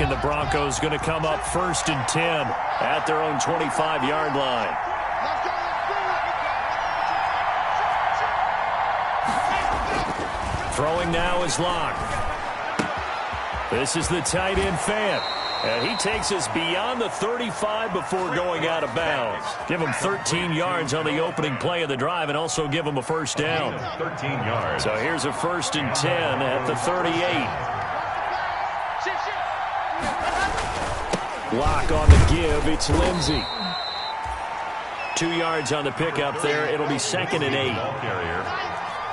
And the Broncos going to come up 1st and 10 at their own 25-yard line. Throwing now is Locke. This is the tight end Fant. And he takes us beyond the 35 before going out of bounds. Give him 13 yards on the opening play of the drive and also give him a first down. 13 yards. So here's a 1st and 10 at the 38. Locke on the give. It's Lindsey. 2 yards on the pickup there. It'll be 2nd and 8.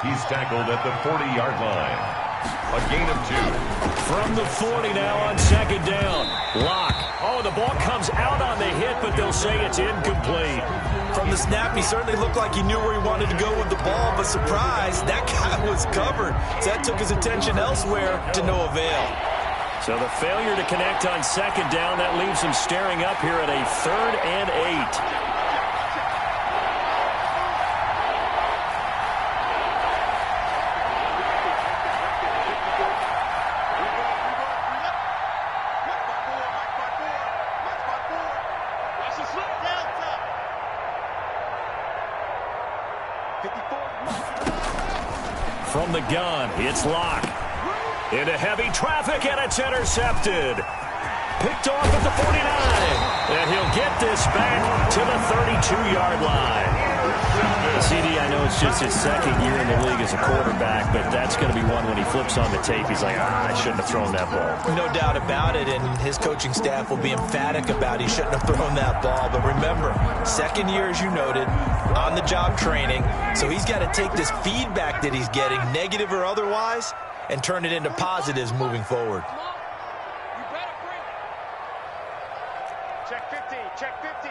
He's tackled at the 40-yard line. A gain of 2. From the 40 now on 2nd down. Locke. Oh, the ball comes out on the hit, but they'll say it's incomplete. From the snap, he certainly looked like he knew where he wanted to go with the ball, but surprise, that guy was covered. So that took his attention elsewhere to no avail. So the failure to connect on 2nd down, that leaves him staring up here at a 3rd and 8. From the gun, it's Locke. Into heavy traffic, and it's intercepted. Picked off at the 49. And he'll get this back to the 32-yard line. CD, I know it's just his 2nd year in the league as a quarterback, but that's going to be one when he flips on the tape. He's like, I shouldn't have thrown that ball. No doubt about it, and his coaching staff will be emphatic about he shouldn't have thrown that ball. But remember, 2nd year, as you noted, on-the-job training. So he's got to take this feedback that he's getting, negative or otherwise, and turn it into positives moving forward. Check 50, check 50.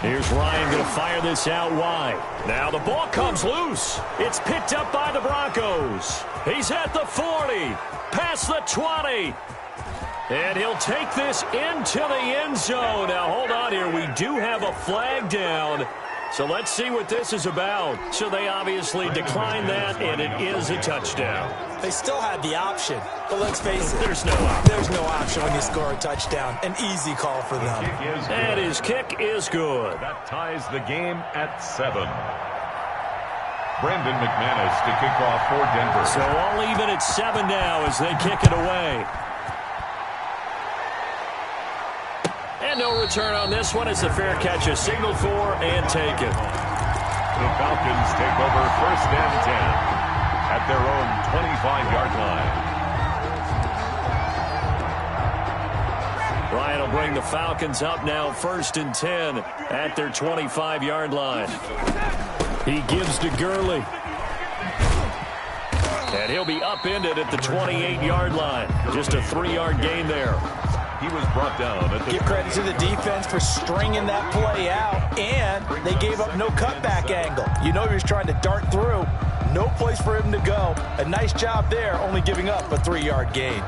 Here's Ryan going to fire this out wide. Now the ball comes loose. It's picked up by the Broncos. He's at the 40, past the 20. And he'll take this into the end zone. Now, hold on here. We do have a flag down. So let's see what this is about. So they obviously declined that, and it is a touchdown. They still had the option, but let's face it. There's no option. There's no option when you score a touchdown. An easy call for them. And his kick is good. That ties the game at 7. Brandon McManus to kick off for Denver. So all even at 7 now as they kick it away. And no return on this one. It's a fair catch, a signal for and taken. The Falcons take over 1st and 10 at their own 25-yard line. Ryan will bring the Falcons up now 1st and 10 at their 25-yard line. He gives to Gurley. And he'll be upended at the 28-yard line. Just a 3-yard gain there. He was brought down at the... Give credit to the defense for stringing that play out, and they gave up no cutback angle. You know he was trying to dart through. No place for him to go. A nice job there, only giving up a 3-yard gain.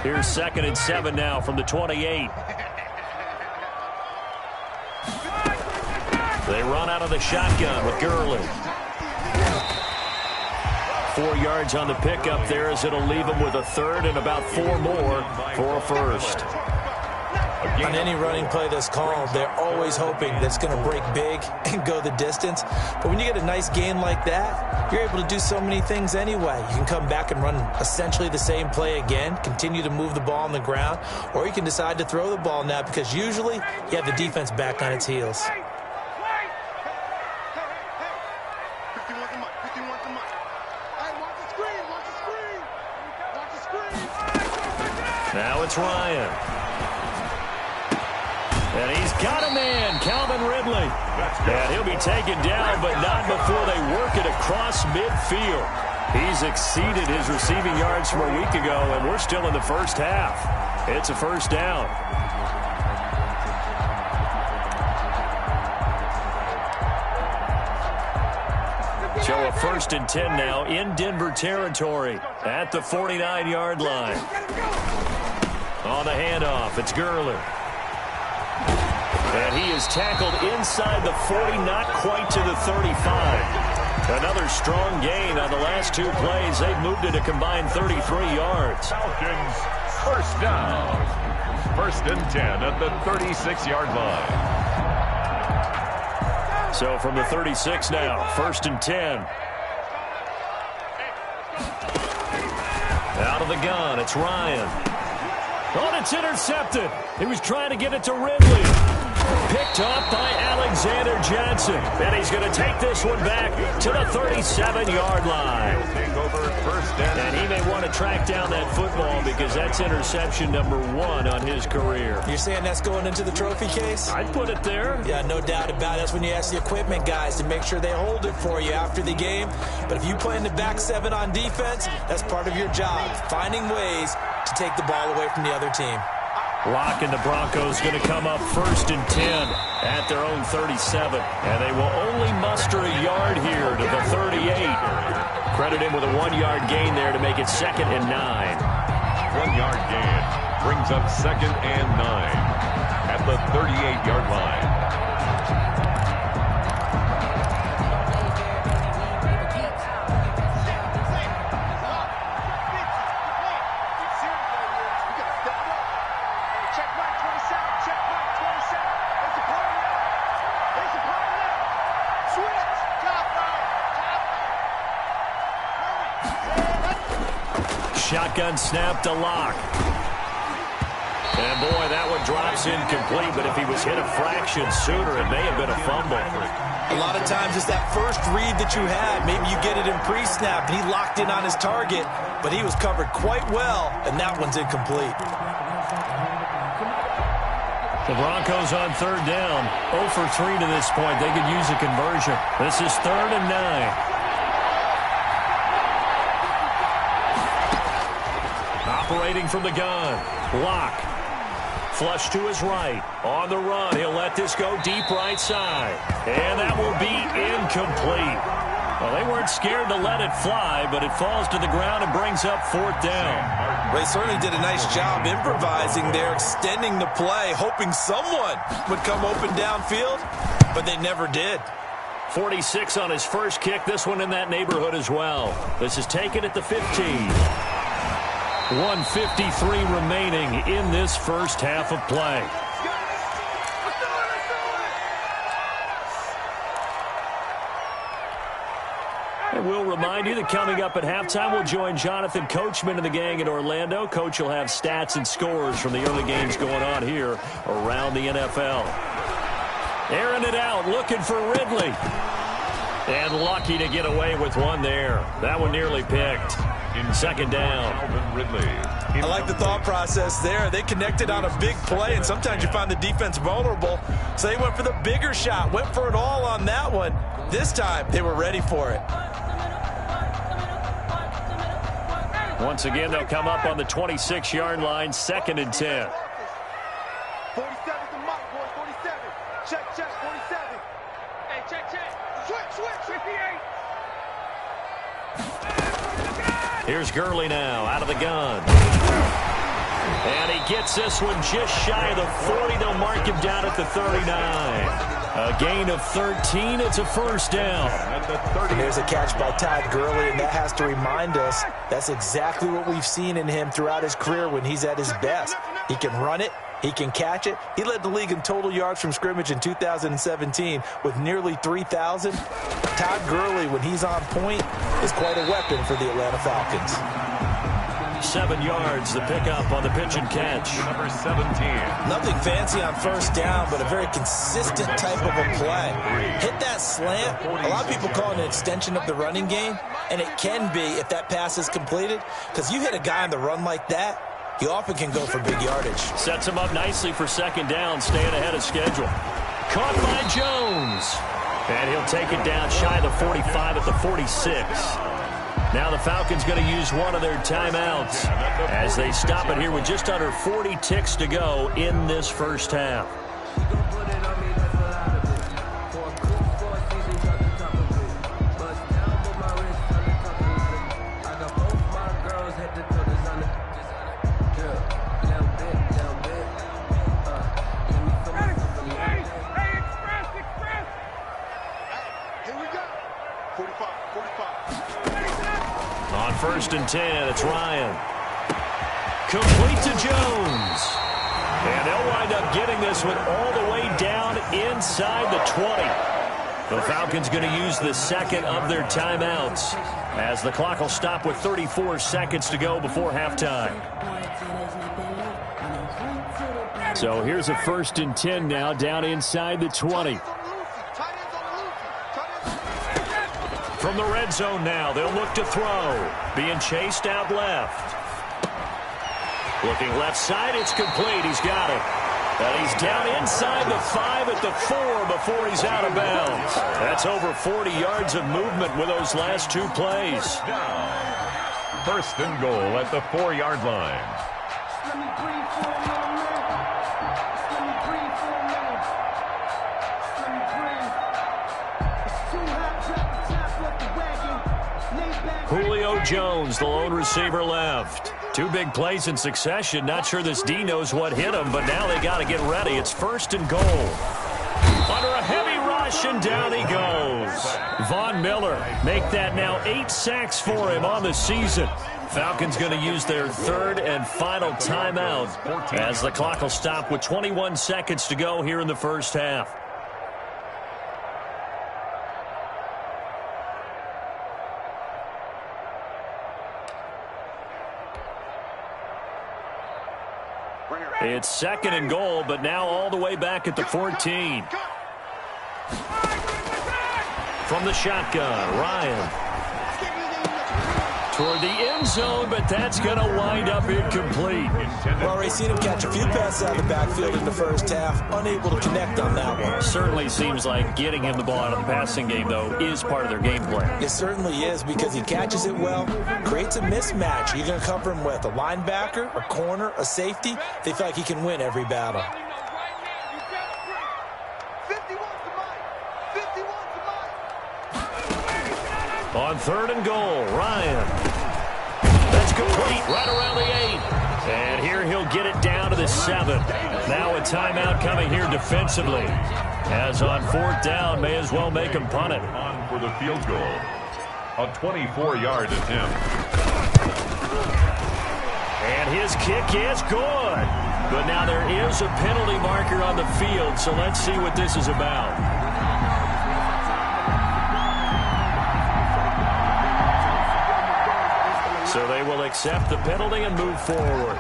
Here's 2nd and 7 now from the 28. They run out of the shotgun with Gurley. 4 yards on the pickup there as it'll leave them with a 3rd and about 4 more for a 1st. On any running play that's called, they're always hoping that it's going to break big and go the distance. But when you get a nice gain like that, you're able to do so many things anyway. You can come back and run essentially the same play again, continue to move the ball on the ground, or you can decide to throw the ball now because usually you have the defense back on its heels. Now it's Ryan. And he's got a man, Calvin Ridley. And he'll be taken down, but not before they work it across midfield. He's exceeded his receiving yards from a week ago, and we're still in the first half. It's a 1st down. So a 1st and 10 now in Denver territory at the 49-yard line. On the handoff, it's Gurley. And he is tackled inside the 40, not quite to the 35. Another strong gain on the last two plays. They've moved it a combined 33 yards. Falcons, first down. 1st and 10 at the 36-yard line. So from the 36 now, 1st and 10. Out of the gun, it's Ryan. Oh, it's intercepted. He was trying to get it to Ridley. Picked off by Alexander Johnson. And he's going to take this one back to the 37-yard line. Take over 1st and And he may want to track down that football because that's interception number 1 on his career. You're saying that's going into the trophy case? I'd put it there. Yeah, no doubt about it. That's when you ask the equipment guys to make sure they hold it for you after the game. But if you play in the back 7 on defense, that's part of your job, finding ways to take the ball away from the other team. Lock and the Broncos going to come up 1st and 10 at their own 37. And they will only muster a yard here to the 38. Credit him with a 1-yard gain there to make it 2nd and 9. 1-yard gain brings up 2nd and 9 at the 38-yard line. Shotgun snap to Lock. And boy, that one drops incomplete, but if he was hit a fraction sooner, it may have been a fumble. A lot of times it's that first read that you had. Maybe you get it in pre-snap, and he locked in on his target, but he was covered quite well, and that one's incomplete. The Broncos on 3rd down. 0 for 3 to this point. They could use a conversion. This is 3rd and 9. Operating from the gun. Lock. Flush to his right. On the run. He'll let this go deep right side. And that will be incomplete. Well, they weren't scared to let it fly, but it falls to the ground and brings up 4th down. They certainly did a nice job improvising there, extending the play, hoping someone would come open downfield, but they never did. 46 on his first kick. This one in that neighborhood as well. This is taken at the 15. 1:53 remaining in this first half of play. And we'll remind you that coming up at halftime, we'll join Jonathan Coachman and the gang in Orlando. Coach will have stats and scores from the early games going on here around the NFL. Airing it out, looking for Ridley. And lucky to get away with one there. That one nearly picked. In 2nd down. Ridley. I like the thought process there. They connected on a big play, and sometimes you find the defense vulnerable. So they went for the bigger shot, went for it all on that one. This time, they were ready for it. Once again, they'll come up on the 26-yard line, 2nd and 10. 47's the mark, boys. 47. Check, 47. Hey, check. Switch, 58. Here's Gurley now, out of the gun. And he gets this one just shy of the 40. They'll mark him down at the 39. A gain of 13. It's a 1st down. And there's a catch by Todd Gurley, and that has to remind us that's exactly what we've seen in him throughout his career when he's at his best. He can run it. He can catch it. He led the league in total yards from scrimmage in 2017 with nearly 3,000. Todd Gurley, when he's on point, is quite a weapon for the Atlanta Falcons. 7 yards, the pickup on the pitch and catch. Number 17. Nothing fancy on 1st down, but a very consistent type of a play. Hit that slant. A lot of people call it an extension of the running game, and it can be if that pass is completed, because you hit a guy on the run like that, he often can go for big yardage. Sets him up nicely for 2nd down, staying ahead of schedule. Caught by Jones. And he'll take it down shy of the 45 at the 46. Now the Falcons going to use one of their timeouts as they stop it here with just under 40 ticks to go in this first half. first and 10. It's Ryan. Complete to Jones. And they'll wind up getting this one all the way down inside the 20. The Falcons going to use the second of their timeouts as the clock will stop with 34 seconds to go before halftime. So here's a first and 10 now down inside the 20. From the red zone now, they'll look to throw. Being chased out left. Looking left side, it's complete. He's got it. And he's down inside the 5 at the 4 before he's out of bounds. That's over 40 yards of movement with those last two plays. First and goal at the 4-yard line. Julio Jones, the lone receiver left. Two big plays in succession. Not sure this D knows what hit him, but now they got to get ready. It's first and goal. Under a heavy rush, and down he goes. Von Miller make that now 8 sacks for him on the season. Falcons going to use their third and final timeout as the clock will stop with 21 seconds to go here in the first half. It's second and goal, but now all the way back at the 14. From the shotgun, Ryan. Toward the end zone, but that's going to wind up incomplete. Well, already seen him catch a few passes out of the backfield in the first half. Unable to connect on that one. Certainly seems like getting him the ball out of the passing game, though, is part of their game plan. It certainly is because he catches it well, creates a mismatch. You're going to cover him with a linebacker, a corner, a safety. They feel like he can win every battle. On third and goal, Ryan. That's complete right around the 8. And here he'll get it down to the 7. Now a timeout coming here defensively. As on fourth down, may as well make him punt it. On for the field goal. A 24-yard attempt. And his kick is good. But now there is a penalty marker on the field, so let's see what this is about. So they will accept the penalty and move forward.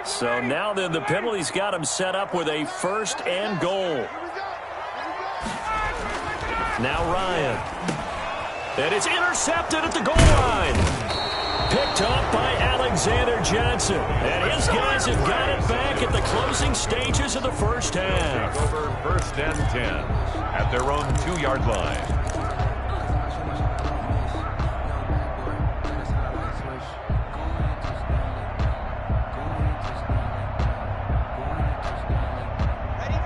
So now then the penalty's got him set up with a first and goal. Now Ryan. And it's intercepted at the goal line. Picked up by Alexander Johnson. And his guys have got it back at the closing stages of the first half. Take over first and 10 at their own 2-yard line.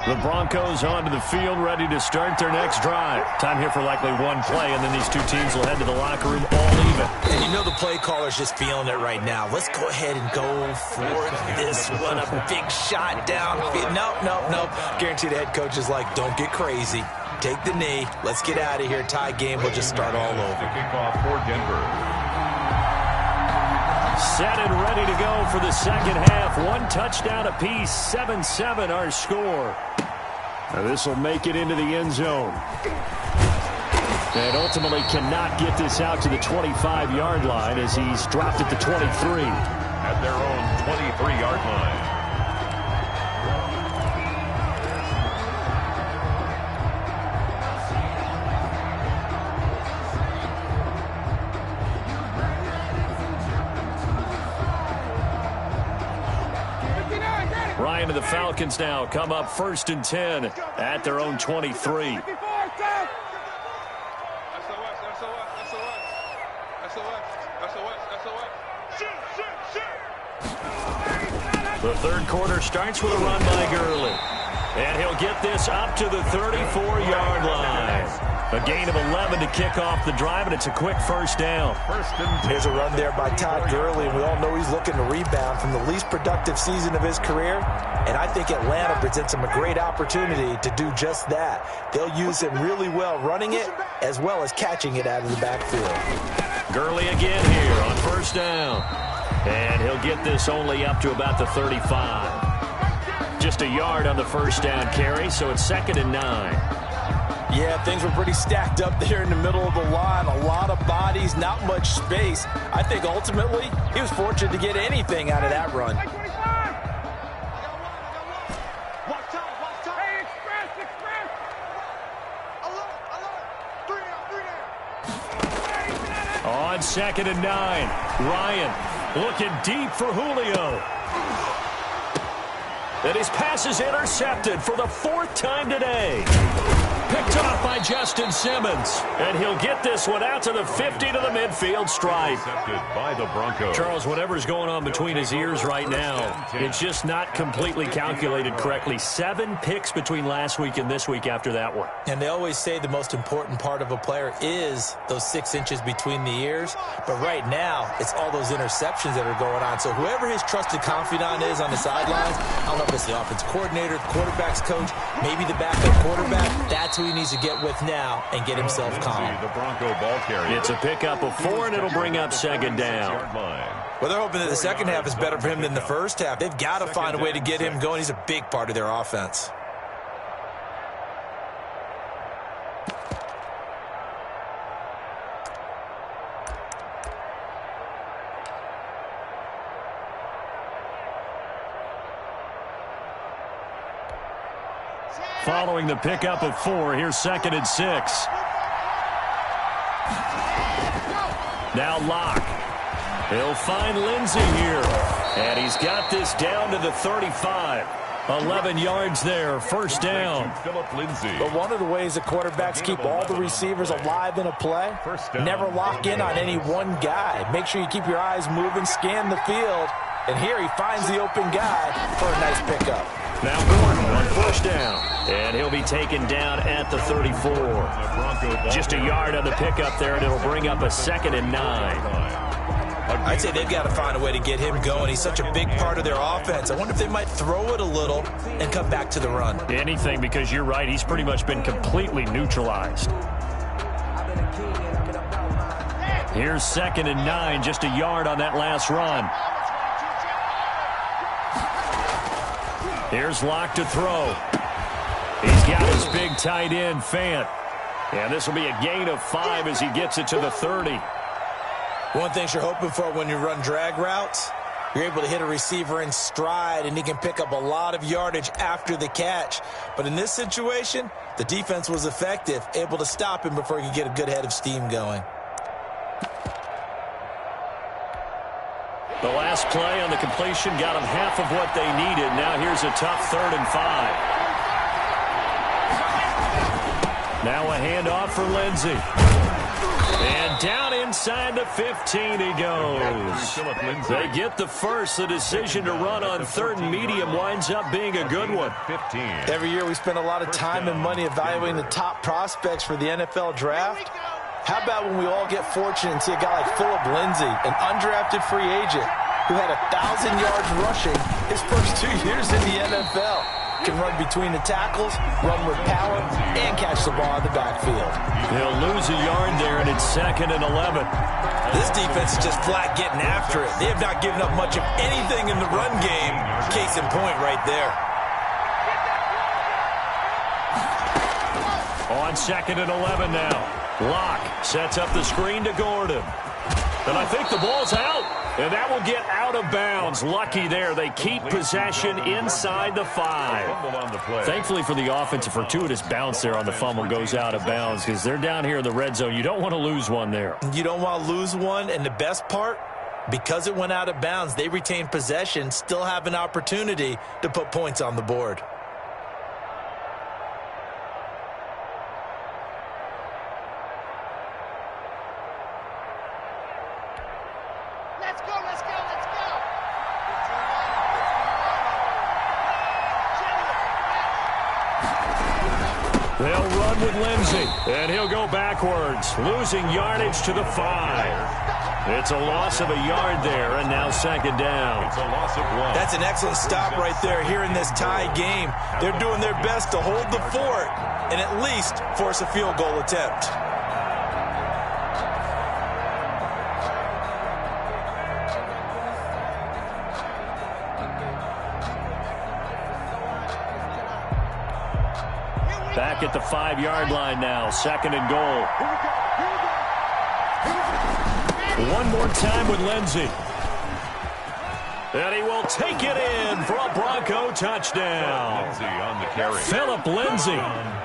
The Broncos onto the field, ready to start their next drive. Time here for likely one play, and then these two teams will head to the locker room all even. And you know the play caller's just feeling it right now. Let's go ahead and go for this one. A big shot down. Nope. Guarantee the head coach is like, don't get crazy. Take the knee. Let's get out of here. Tie game. We'll just start all over. The kickoff for Denver. Set and ready to go for the second half. One touchdown apiece. 7-7 our score. Now this will make it into the end zone. And ultimately cannot get this out to the 25-yard line as he's dropped at the 23. At their own 23-yard line. Ryan and the Falcons now come up first and 10 at their own 23. The third quarter starts with a run by Gurley. And he'll get this up to the 34-yard line. A gain of 11 to kick off the drive, and it's a quick first down. Here's a run there by Todd Gurley, and we all know he's looking to rebound from the least productive season of his career, and I think Atlanta presents him a great opportunity to do just that. They'll use him really well running it as well as catching it out of the backfield. Gurley again here on first down, and he'll get this only up to about the 35. Just a yard on the first down carry, so it's 2nd and 9. Yeah, things were pretty stacked up there in the middle of the line. A lot of bodies, not much space. I think ultimately he was fortunate to get anything out of that run. On 2nd and 9, Ryan looking deep for Julio. And his pass is intercepted for the 4th time today. Picked off by Justin Simmons. And he'll get this one out to the 50 to the midfield stripe. Intercepted by the Broncos. Charles, whatever's going on between his ears right now, it's just not completely calculated correctly. 7 picks between last week and this week after that one. And they always say the most important part of a player is those 6 inches between the ears. But right now, it's all those interceptions that are going on. So whoever his trusted confidant is on the sidelines, I don't know if it's the offensive coordinator, the quarterback's coach, maybe the backup quarterback, that's who he needs to get with now and get himself calm. The Bronco ball carrier. It's a pickup of 4, and it'll bring up 2nd down. Well, they're hoping that the second half is better for him than the first half. They've got to find a way to get him going. He's a big part of their offense. Following the pickup of 4, here's 2nd and 6. Now Locke. He'll find Lindsey here. And he's got this down to the 35. 11 yards there, first down. But one of the ways the quarterbacks keep all the receivers alive in a play, never lock in on any one guy. Make sure you keep your eyes moving, scan the field. And here he finds the open guy for a nice pickup. Now Gordon on first down. And he'll be taken down at the 34. Just a yard on the pickup there, and it'll bring up a 2nd and 9. I'd say they've got to find a way to get him going. He's such a big part of their offense. I wonder if they might throw it a little and come back to the run. Anything, because you're right. He's pretty much been completely neutralized. Here's 2nd and 9, just a yard on that last run. Here's Locke to throw. He's got his big tight end, Fant. And this will be a gain of 5 as he gets it to the 30. One thing you're hoping for when you run drag routes, you're able to hit a receiver in stride, and he can pick up a lot of yardage after the catch. But in this situation, the defense was effective, able to stop him before he could get a good head of steam going. The last play on the completion got them half of what they needed. Now here's a tough 3rd and 5. Now a handoff for Lindsey. And down inside the 15 he goes. They get the first. The decision to run on 3rd and medium winds up being a good one. Every year we spend a lot of time and money evaluating the top prospects for the NFL draft. How about when we all get fortunate and see a guy like Phillip Lindsay, an undrafted free agent who had 1,000 yards rushing his first 2 years in the NFL. Can run between the tackles, run with power, and catch the ball in the backfield. He'll lose a yard there, and it's 2nd and 11. This defense is just flat getting after it. They have not given up much of anything in the run game. Case in point right there. On 2nd and 11 now. Locke sets up the screen to Gordon. And I think the ball's out. And that will get out of bounds. Lucky there. They keep possession inside the 5. Thankfully for the offense, a fortuitous bounce there on the fumble goes out of bounds because they're down here in the red zone. You don't want to lose one there. You don't want to lose one. And the best part, because it went out of bounds, they retain possession, still have an opportunity to put points on the board. They'll run with Lindsey, and he'll go backwards, losing yardage to the 5. It's a loss of a yard there, and now second down. It's a loss of 1. That's an excellent stop right there here in this tie game. They're doing their best to hold the fort and at least force a field goal attempt. Back at the 5-yard line now, second and goal. One more time with Lindsey. And he will take it in for a Bronco touchdown. Lindsey on the carry. Philip Lindsey,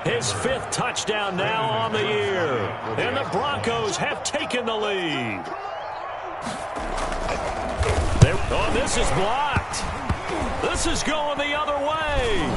his 5th touchdown now on the year. And the Broncos have taken the lead. Oh, this is blocked. This is going the other way.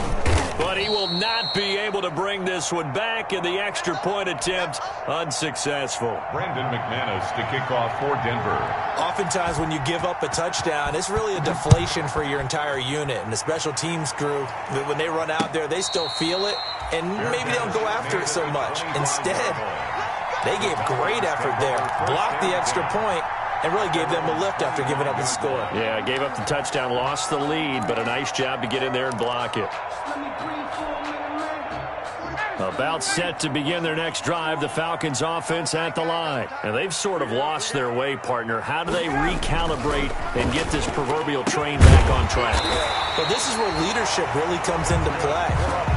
But he will not be able to bring this one back, and the extra point attempt unsuccessful. Brandon McManus to kick off for Denver. Oftentimes when you give up a touchdown, it's really a deflation for your entire unit. And the special teams crew, when they run out there, they still feel it, and maybe they don't go after it so much. Instead, they gave great effort there, blocked the extra point, and really gave them a lift after giving up the score. Yeah, gave up the touchdown, lost the lead, but a nice job to get in there and block it. About set to begin their next drive, the Falcons offense at the line. And they've sort of lost their way, partner. How do they recalibrate and get this proverbial train back on track? Well, this is where leadership really comes into play.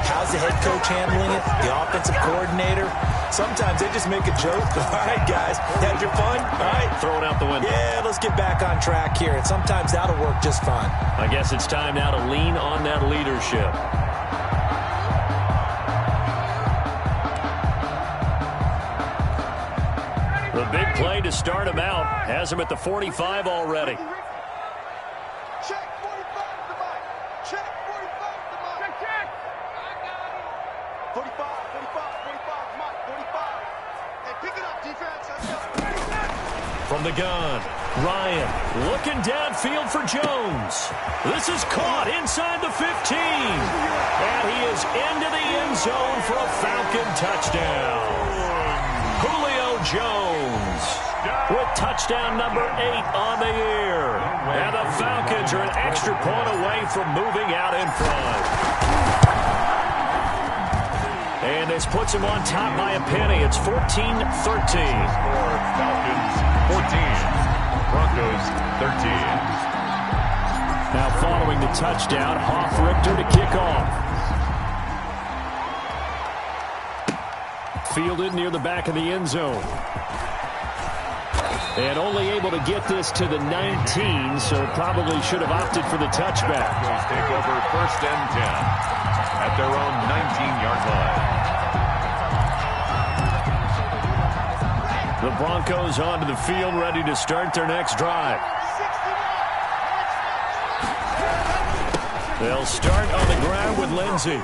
How's the head coach handling it? The offensive coordinator? Sometimes they just make a joke. All right, guys, had your fun? All right. Throw it out the window. Yeah, let's get back on track here. And sometimes that'll work just fine. I guess it's time now to lean on that leadership. The big play to start him out has him at the 45 already. Check 45 to Mike. Check 45 to Mike. Check. I got it. 45, 45, 45, Mike, 45. Hey, pick it up, defense. Let's go. From the gun, Ryan looking downfield for Jones. This is caught inside the 15. And he is into the end zone for a Falcon touchdown. Julio Jones with touchdown number 8 on the year. And the Falcons are an extra point away from moving out in front. And this puts him on top by a penny. It's 14-13. Falcons 14. Broncos 13. Now following the touchdown, Hoff-Richter to kick off. Fielded near the back of the end zone. And only able to get this to the 19, so probably should have opted for the touchback. Broncos take over 1st and 10 at their own 19-yard line. The Broncos onto the field, ready to start their next drive. They'll start on the ground with Lindsey.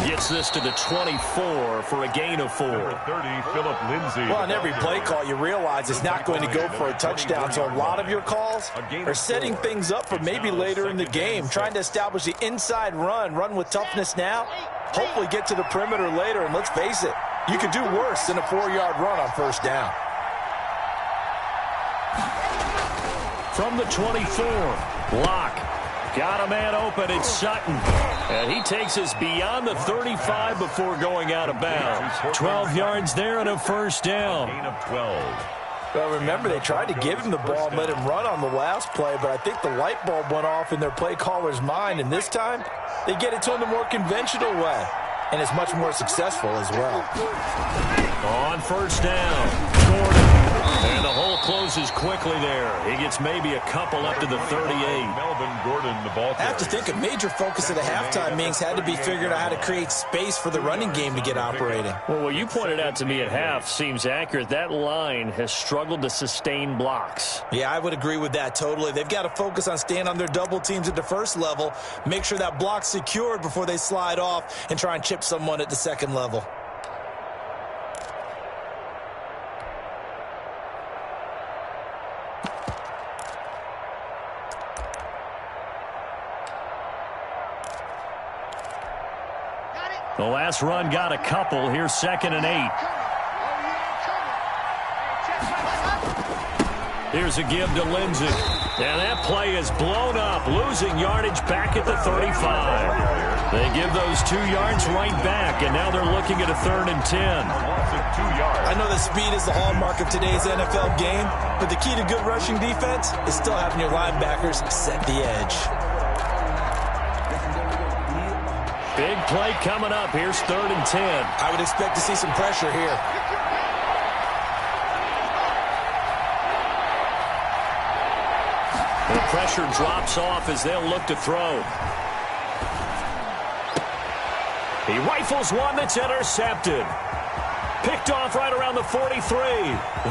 Gets this to the 24 for a gain of 4. Number 30, Philip Lindsey. Well, on every play call, you realize it's not going to go for a touchdown. So a lot of your calls are setting things up for maybe later in the game, trying to establish the inside run with toughness now, hopefully get to the perimeter later. And let's face it, you could do worse than a 4-yard run on 1st down. From the 24, Locke. Got a man open, it's Sutton. And he takes us beyond the 35 before going out of bounds. 12 yards there and a 1st down. Gain of 12. Well, remember, they tried to give him the ball and let him run on the last play, but I think the light bulb went off in their play caller's mind, and this time they get it to him the more conventional way, and it's much more successful as well. On 1st down, Gordon. And the hole closes quickly there. He gets maybe a couple up to the 38. Melvin Gordon, the ball. I have to think a major focus of the halftime meetings had to be figuring out how to create space for the running game to get operating. Well, what you pointed out to me at half seems accurate. That line has struggled to sustain blocks. Yeah, I would agree with that totally. They've got to focus on staying on their double teams at the 1st level, make sure that block's secured before they slide off and try and chip someone at the 2nd level. The last run got a couple. Here's 2nd and 8. Here's a give to Lindsey. And that play is blown up, losing yardage back at the 35. They give those 2 yards right back, and now they're looking at a 3rd and 10. I know that speed is the hallmark of today's NFL game, but the key to good rushing defense is still having your linebackers set the edge. Big play coming up. Here's 3rd and 10. I would expect to see some pressure here. The pressure drops off as they'll look to throw. He rifles one that's intercepted. Picked off right around the 43.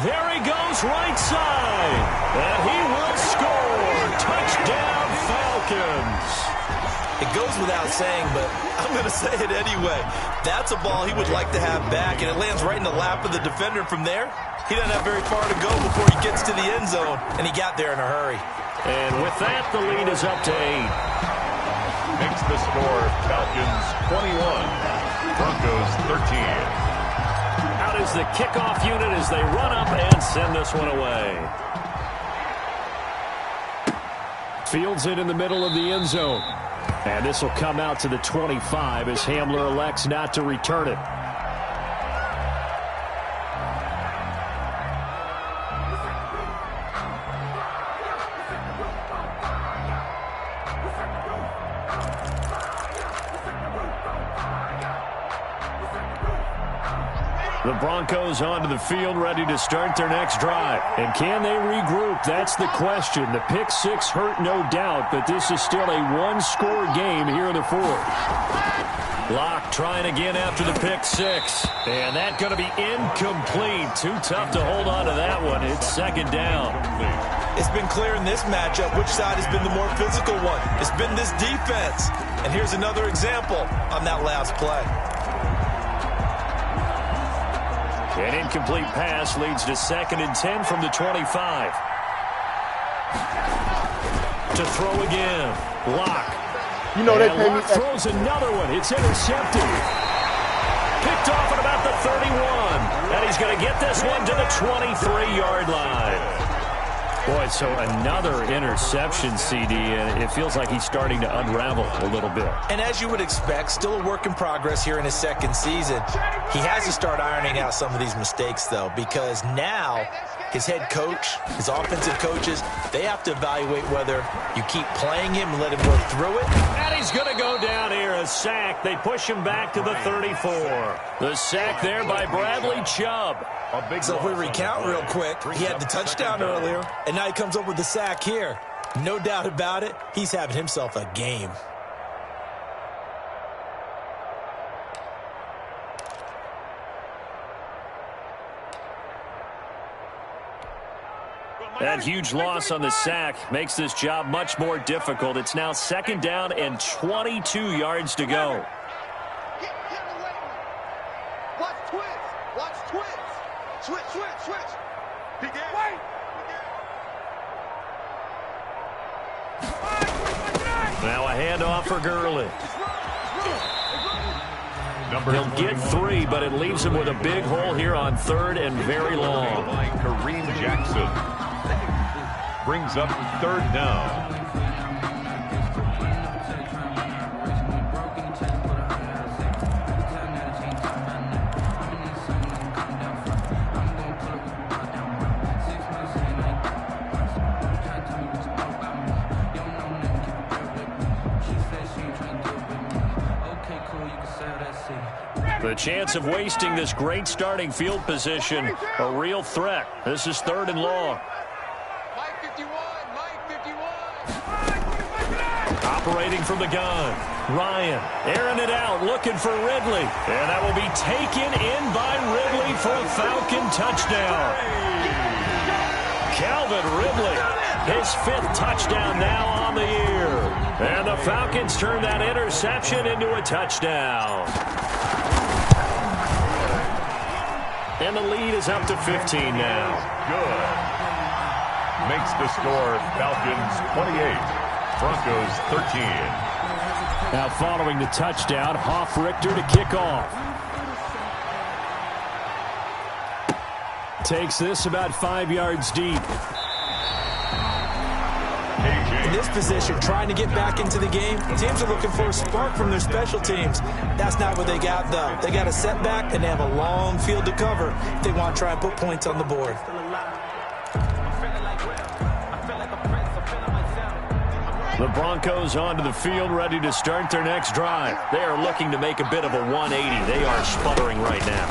There he goes, right side. And he will score. Touchdown, Falcons. It goes without saying, but I'm going to say it anyway. That's a ball he would like to have back, and it lands right in the lap of the defender. From there, he doesn't have very far to go before he gets to the end zone, and he got there in a hurry. And with that, the lead is up to 8. Makes the score Falcons 21, Broncos 13. Out is the kickoff unit as they run up and send this one away. Fields it in the middle of the end zone. And this will come out to the 25 as Hamler elects not to return it. The Broncos onto the field, ready to start their next drive. And can they regroup? That's the question. The pick 6 hurt, no doubt, but this is still a one-score game here in the 4th. Locke trying again after the pick 6. And that's going to be incomplete. Too tough to hold on to that one. It's 2nd down. It's been clear in this matchup which side has been the more physical one. It's been this defense. And here's another example on that last play. An incomplete pass leads to 2nd and 10 from the 25. To throw again. Locke. You know they pay me. Locke throws another one. It's intercepted. Picked off at about the 31. And he's going to get this one to the 23-yard line. Boy, so another interception, CD, and it feels like he's starting to unravel a little bit. And as you would expect, still a work in progress here in his 2nd season. He has to start ironing out some of these mistakes, though, because now his head coach, his offensive coaches, they have to evaluate whether you keep playing him and let him work through it. And he's going to go down here, a sack. They push him back to the 34. The sack there by Bradley Chubb. So if we recount real quick, he had the touchdown earlier, and now he comes up with the sack here. No doubt about it, he's having himself a game. That huge loss on the sack makes this job much more difficult. It's now 2nd down and 22 yards to go. Watch twitch. Watch twitch. Switch, switch, switch. Begin. Wait. Now a handoff for Gurley. He'll get 3, but it leaves him with a big hole here on 3rd and very long. Kareem Jackson brings up 3rd down. The chance of wasting this great starting field position, a real threat. This is 3rd and long. Mike 51, Mike 51. Operating from the gun. Ryan airing it out, looking for Ridley. And that will be taken in by Ridley for a Falcon touchdown. Calvin Ridley, his 5th touchdown now on the year. And the Falcons turn that interception into a touchdown. And the lead is up to 15 now. Good. Makes the score Falcons 28, Broncos 13. Now following the touchdown, Richter to kick off. Takes this about 5 yards deep. In this position, trying to get back into the game, teams are looking for a spark from their special teams. That's not what they got, though. They got a setback, and they have a long field to cover if they want to try and put points on the board. The Broncos onto the field, ready to start their next drive. They are looking to make a bit of a 180. They are sputtering right now.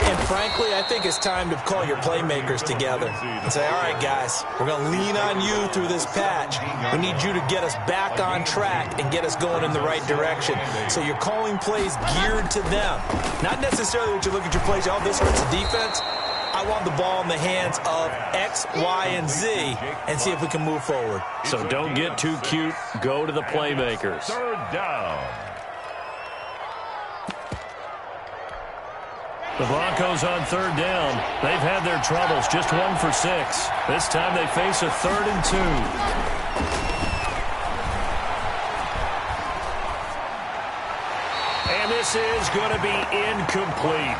And frankly, I think it's time to call your playmakers together and say, all right, guys, we're going to lean on you through this patch. We need you to get us back on track and get us going in the right direction. So you're calling plays geared to them. Not necessarily what you look at your plays, oh, this hurts the defense. I want the ball in the hands of X, Y, and Z and see if we can move forward. So don't get too cute. Go to the playmakers. Third down. The Broncos on third down. They've had their troubles, just 1 for 6. This time they face a 3rd and 2. And this is going to be incomplete.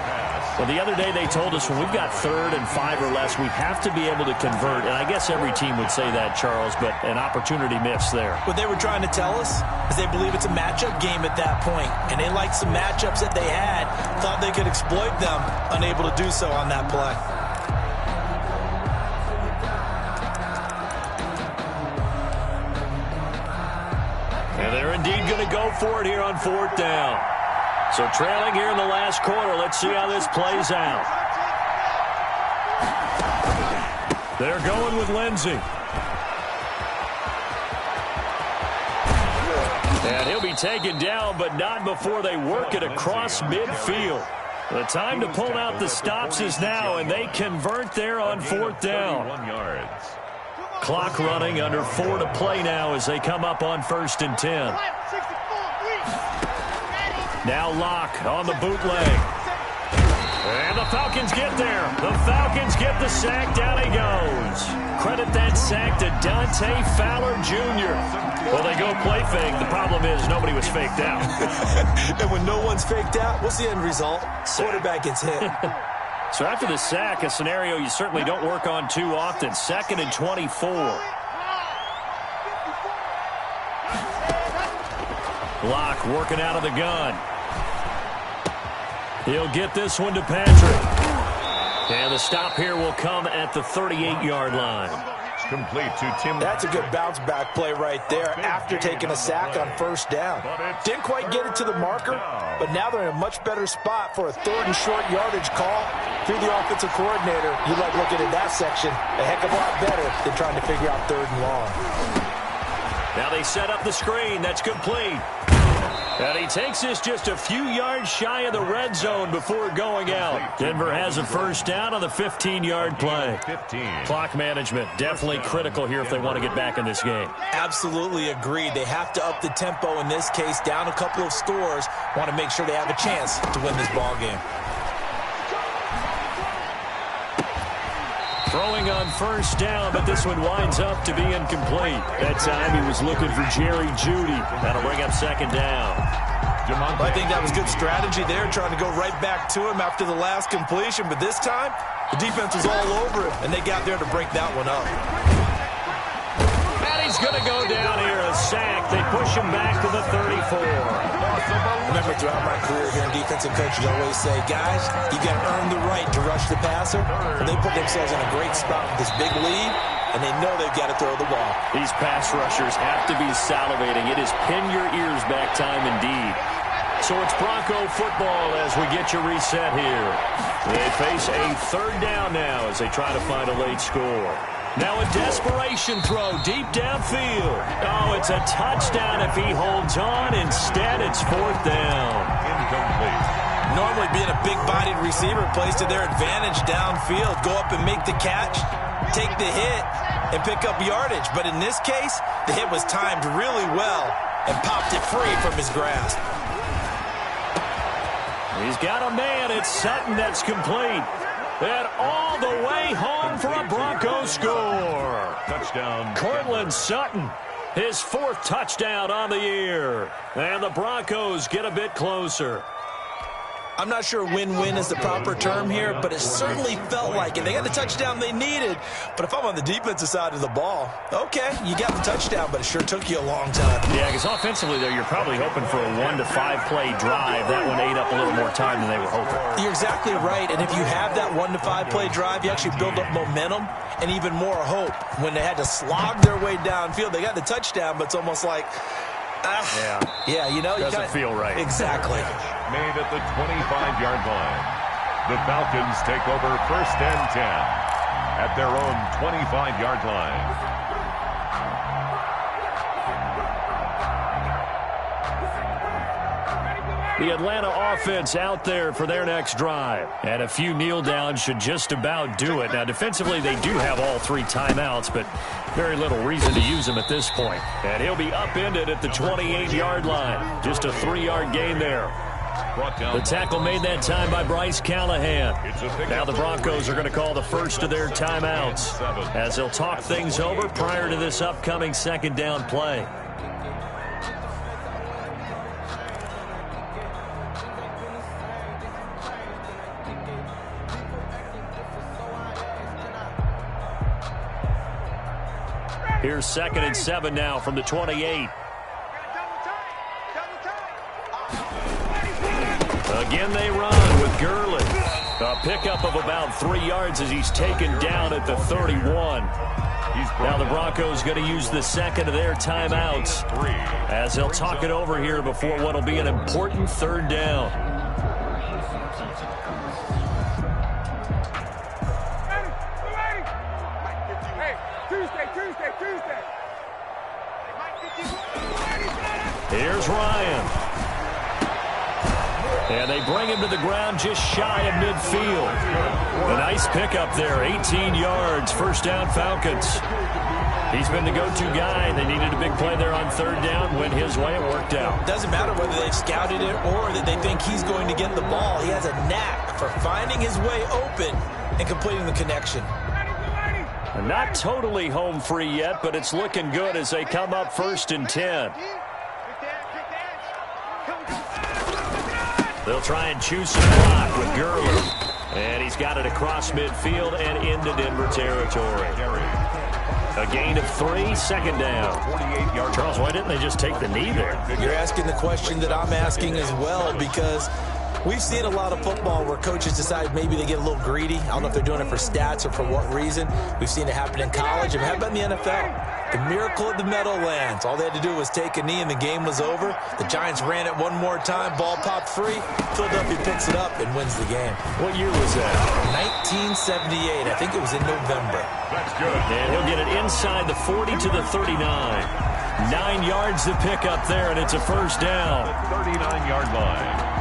Well, the other day they told us when we've got 3rd and 5 or less, we have to be able to convert. And I guess every team would say that, Charles, but an opportunity missed there. What they were trying to tell us is they believe it's a matchup game at that point. And they liked some matchups that they had, thought they could exploit them, unable to do so on that play. And they're indeed going to go for it here on 4th down. So trailing here in the last quarter. Let's see how this plays out. They're going with Lindsey. And he'll be taken down, but not before they work it across midfield. The time to pull out the stops is now, and they convert there on 4th down. 1 yards. Clock running, under 4 to play now as they come up on 1st and 10. Now Locke on the bootleg. And the Falcons get there. The Falcons get the sack. Down he goes. Credit that sack to Dante Fowler Jr. Well, they go play fake. The problem is nobody was faked out. And when no one's faked out, what's the end result? Quarterback gets hit. So after the sack, a scenario you certainly don't work on too often. 2nd and 24. Locke working out of the gun. He'll get this one to Patrick. And the stop here will come at the 38-yard line. Complete to Tim. That's a good bounce-back play right there after taking a sack on 1st down. Didn't quite get it to the marker, but now they're in a much better spot for a 3rd and short yardage call. Through the offensive coordinator, you like looking at that section a heck of a lot better than trying to figure out 3rd and long. Now they set up the screen. That's complete. And he takes this just a few yards shy of the red zone before going out. Denver has a 1st down on the 15-yard play. 15. Clock management definitely critical here if they want to get back in this game. Absolutely agreed. They have to up the tempo in this case, down a couple of scores. Want to make sure they have a chance to win this ball game. Throwing on 1st down, but this one winds up to be incomplete. That time he was looking for Jerry Jeudy. That'll bring up 2nd down. I think that was good strategy there, trying to go right back to him after the last completion. But this time, the defense was all over him, and they got there to break that one up. And he's going to go down here, a sack. They push him back to the 34. Remember, throughout my career here in defensive coaches, always say, guys, you got to earn the right to rush the passer. And they put themselves in a great spot with this big lead, and they know they've got to throw the ball. These pass rushers have to be salivating. It is pin your ears back time indeed. So it's Bronco football as we get you reset here. They face a 3rd down now as they try to find a late score. Now a desperation throw deep downfield. Oh, it's a touchdown if he holds on. Instead, it's 4th down. Incomplete. Normally being a big-bodied receiver plays to their advantage downfield. Go up and make the catch, take the hit, and pick up yardage. But in this case, the hit was timed really well and popped it free from his grasp. He's got a man. It's Sutton that's complete. And all the way home for a Bronco score. Touchdown. Cortland Sutton. His 4th touchdown on the year. And the Broncos get a bit closer. I'm not sure win-win is the proper term here, but it certainly felt like it. They got the touchdown they needed, but if I'm on the defensive side of the ball, okay, you got the touchdown, but it sure took you a long time. Yeah, because offensively, though, you're probably hoping for a 1 to 5 play drive. That one ate up a little more time than they were hoping. You're exactly right, and if you have that 1 to 5 play drive, you actually build up momentum and even more hope. When they had to slog their way downfield, they got the touchdown, but it's almost like, yeah, you know, doesn't feel right. Exactly. Made at the 25-yard line. The Falcons take over 1st and 10 at their own 25-yard line. The Atlanta offense out there for their next drive. And a few kneel downs should just about do it. Now, defensively, they do have all 3 timeouts, but very little reason to use them at this point. And he'll be upended at the 28-yard line. Just a 3-yard gain there. The tackle made that time by Bryce Callahan. Now the Broncos are going to call the first of their timeouts as they'll talk things over prior to this upcoming 2nd down play. Here's 2nd and 7 now from the 28. Again, they run with Gurley. A pickup of about 3 yards as he's taken down at the 31. Now the Broncos going to use the 2nd of their timeouts as they'll talk it over here before what will be an important 3rd down. Here's Ryan. And they bring him to the ground just shy of midfield. A nice pickup there, 18 yards, 1st down Falcons. He's been the go-to guy. They needed a big play there on 3rd down. Went his way, it worked out. Doesn't matter whether they've scouted it or that they think he's going to get the ball. He has a knack for finding his way open and completing the connection. Not totally home free yet, but it's looking good as they come up 1st and 10. They'll try and choose some block with Gurley. And he's got it across midfield and into Denver territory. A gain of 3, 2nd down. Charles, why didn't they just take the knee there? You're asking the question that I'm asking as well, because we've seen a lot of football where coaches decide maybe they get a little greedy. I don't know if they're doing it for stats or for what reason. We've seen it happen in college, and how about in the NFL? The miracle of the Meadowlands. All they had to do was take a knee, and the game was over. The Giants ran it one more time. Ball popped free. Philadelphia picks it up and wins the game. What year was that? 1978. I think it was in November. That's good. And he'll get it inside the 40 to the 39. 9 yards to pick up there, and it's a 1st down. 39-yard line.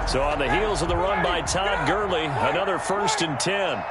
So on the heels of the run by Todd Gurley, another 1st and 10.